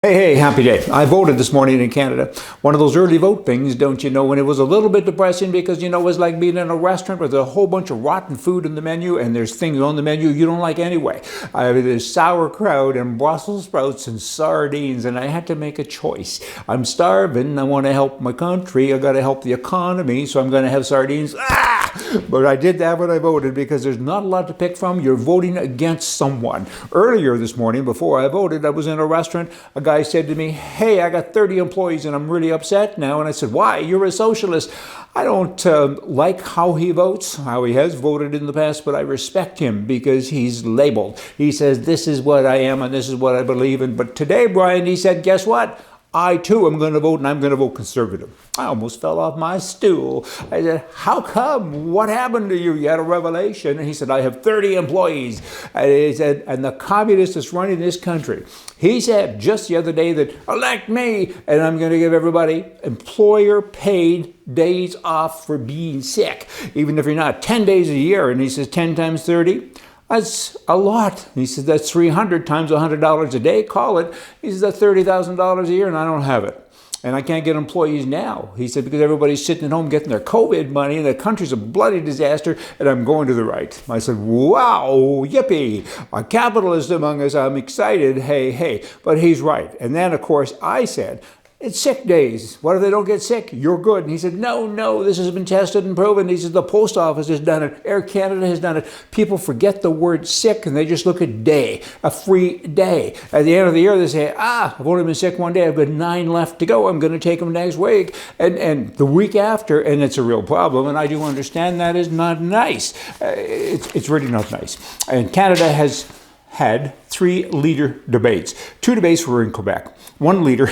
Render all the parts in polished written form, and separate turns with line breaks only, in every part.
Hey, happy day. I voted this morning in Canada. One of those early vote things, don't you know, when it was a little bit depressing because, it was like being in a restaurant with a whole bunch of rotten food in the menu and there's things on the menu you don't like anyway. There's sauerkraut and Brussels sprouts and sardines, and I had to make a choice. I'm starving. I want to help my country. I got to help the economy, so I'm going to have sardines. But I did that when I voted because there's not a lot to pick from. You're voting against someone. Earlier this morning, before I voted, I was in a restaurant. A guy said to me, "Hey, I got 30 employees and I'm really upset now." And I said, "Why? You're a socialist." I don't like how he votes, how he has voted in the past, but I respect him because he's labeled. He says, "This is what I am and this is what I believe in." But today, Brian, he said, "Guess what? I too am going to vote, and I'm going to vote Conservative." I almost fell off my stool. I said, "How come? What happened to you? You had a revelation." And he said, "I have 30 employees." And he said, "And the communist is running this country." He said just the other day that, "Elect me, and I'm going to give everybody employer-paid days off for being sick, even if you're not 10 days a year." And he says, 10 times 30? That's a lot. He says, that's 300 times $100 a day, call it. He says, that's $30,000 a year, and I don't have it. And I can't get employees now. He said, because everybody's sitting at home getting their COVID money, and the country's a bloody disaster, and I'm going to the right. I said, wow, yippee, a capitalist among us, I'm excited, hey. But he's right. And then, of course, I said, it's sick days. What if they don't get sick? You're good. And he said, no, this has been tested and proven. He said, the post office has done it. Air Canada has done it. People forget the word sick and they just look at day, a free day. At the end of the year, they say, I've only been sick one day. I've got 9 left to go. I'm going to take them next week. And the week after, and it's a real problem. And I do understand that is not nice. It's really not nice. And Canada has had 3 leader debates. 2 debates were in Quebec. One leader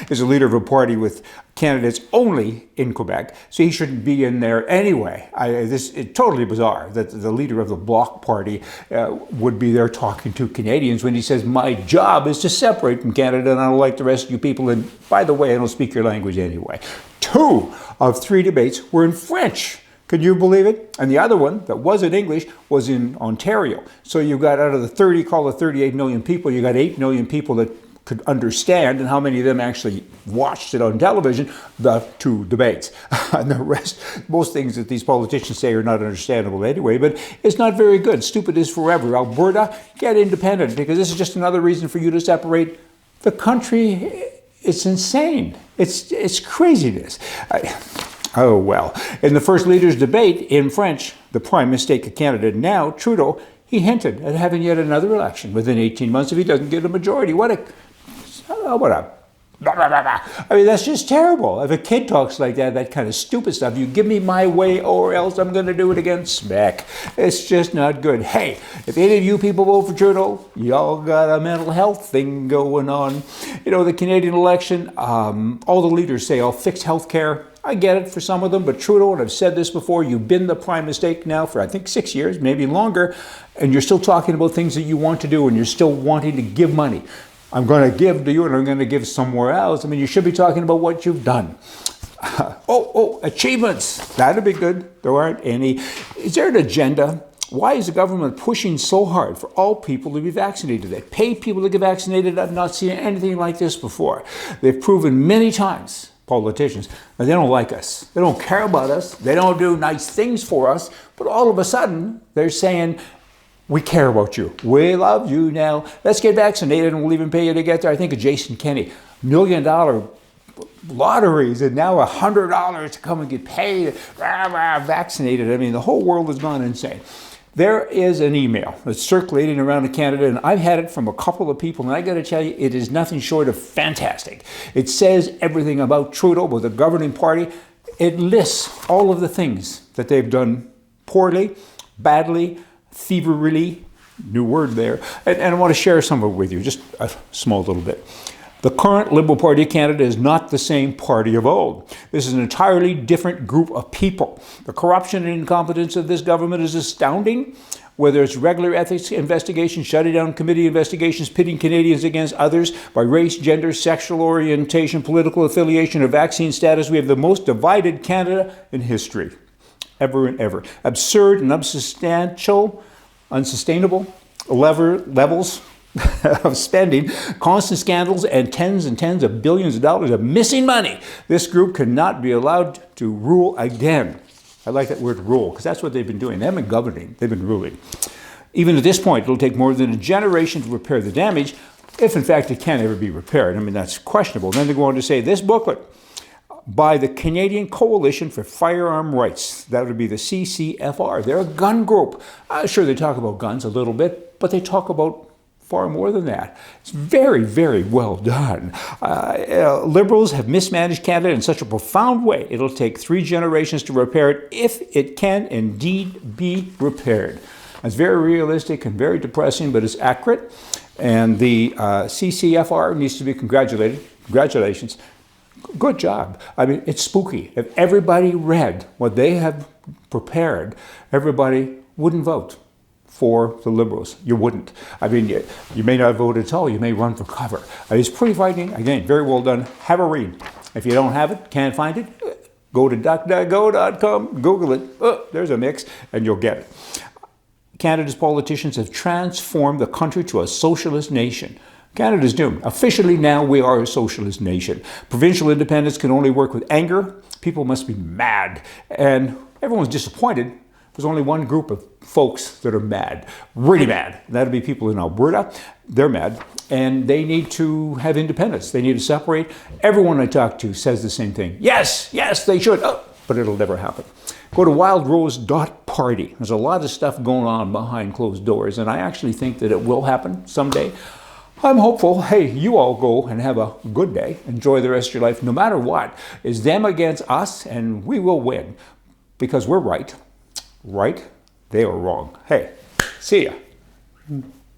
is a leader of a party with candidates only in Quebec, so he shouldn't be in there anyway. It's totally bizarre that the leader of the Bloc Party would be there talking to Canadians when he says, my job is to separate from Canada and I don't like the rest of you people, and by the way, I don't speak your language anyway. 2 of 3 debates were in French. Could you believe it? And the other one that was in English was in Ontario. So you got, out of the 30, call it 38 million people, you got 8 million people that could understand, and how many of them actually watched it on television, the 2 debates. And the rest, most things that these politicians say are not understandable anyway, but it's not very good. Stupid is forever. Alberta, get independent, because this is just another reason for you to separate the country. It's insane. It's craziness. Oh, well. In the first leaders' debate in French, the prime minister of Canada now, Trudeau, he hinted at having yet another election within 18 months if he doesn't get a majority. What a I mean, that's just terrible. If a kid talks like that kind of stupid stuff, you give me my way or else I'm going to do it again, smack. It's just not good. Hey, if any of you people vote for Trudeau, y'all got a mental health thing going on. The Canadian election, all the leaders say, I'll fix health care. I get it for some of them, but Trudeau, and I've said this before, you've been the prime minister now for, I think, 6 years, maybe longer, and you're still talking about things that you want to do, and you're still wanting to give money. I'm going to give to you, and I'm going to give somewhere else. I mean, you should be talking about what you've done. Achievements. That'd be good. There aren't any. Is there an agenda? Why is the government pushing so hard for all people to be vaccinated? They pay people to get vaccinated. I've not seen anything like this before. They've proven many times, politicians, that they don't like us. They don't care about us. They don't do nice things for us. But all of a sudden, they're saying, we care about you. We love you now. Let's get vaccinated and we'll even pay you to get there. I think of Jason Kenney, $1 million lotteries, and now $100 to come and get paid, vaccinated. I mean, the whole world has gone insane. There is an email that's circulating around Canada, and I've had it from a couple of people, and I got to tell you, it is nothing short of fantastic. It says everything about Trudeau, with the governing party. It lists all of the things that they've done poorly, badly, thievery, new word there, and I want to share some of it with you, just a small little bit. The current Liberal Party of Canada is not the same party of old. This is an entirely different group of people. The corruption and incompetence of this government is astounding. Whether it's regular ethics investigations, shutting down committee investigations, pitting Canadians against others by race, gender, sexual orientation, political affiliation, or vaccine status, we have the most divided Canada in history, ever and ever. Absurd and unsustainable levels of spending, constant scandals, and tens of billions of dollars of missing money. This group cannot be allowed to rule again. I like that word rule, because that's what they've been doing. They haven't been governing, they've been ruling. Even at this point, it'll take more than a generation to repair the damage, if in fact it can ever be repaired. I mean, that's questionable. Then they go on to say, this booklet by the Canadian Coalition for Firearm Rights, that would be the CCFR. They're a gun group. Sure, they talk about guns a little bit, but they talk about far more than that. It's very, very well done. Liberals have mismanaged Canada in such a profound way, it'll take 3 generations to repair it, if it can indeed be repaired. It's very realistic and very depressing, but it's accurate. And the CCFR needs to be congratulated. Congratulations. Good job. I mean, it's spooky. If everybody read what they have prepared, everybody wouldn't vote for the Liberals. You wouldn't. I mean, you may not vote at all. You may run for cover. It's pretty frightening. Again, very well done. Have a read. If you don't have it, can't find it, go to duckduckgo.com, Google it. Oh, there's a mix, and you'll get it. Canada's politicians have transformed the country to a socialist nation. Canada's doomed. Officially now we are a socialist nation. Provincial independence can only work with anger. People must be mad. And everyone's disappointed. There's only one group of folks that are mad, really mad. That'll be people in Alberta. They're mad. And they need to have independence. They need to separate. Everyone I talk to says the same thing. Yes, yes, they should. Oh, but it'll never happen. Go to wildrose.party. There's a lot of stuff going on behind closed doors, and I actually think that it will happen someday. I'm hopeful. Hey, you all go and have a good day. Enjoy the rest of your life. No matter what, it's them against us, and we will win because we're right. Right? They are wrong. Hey, see ya.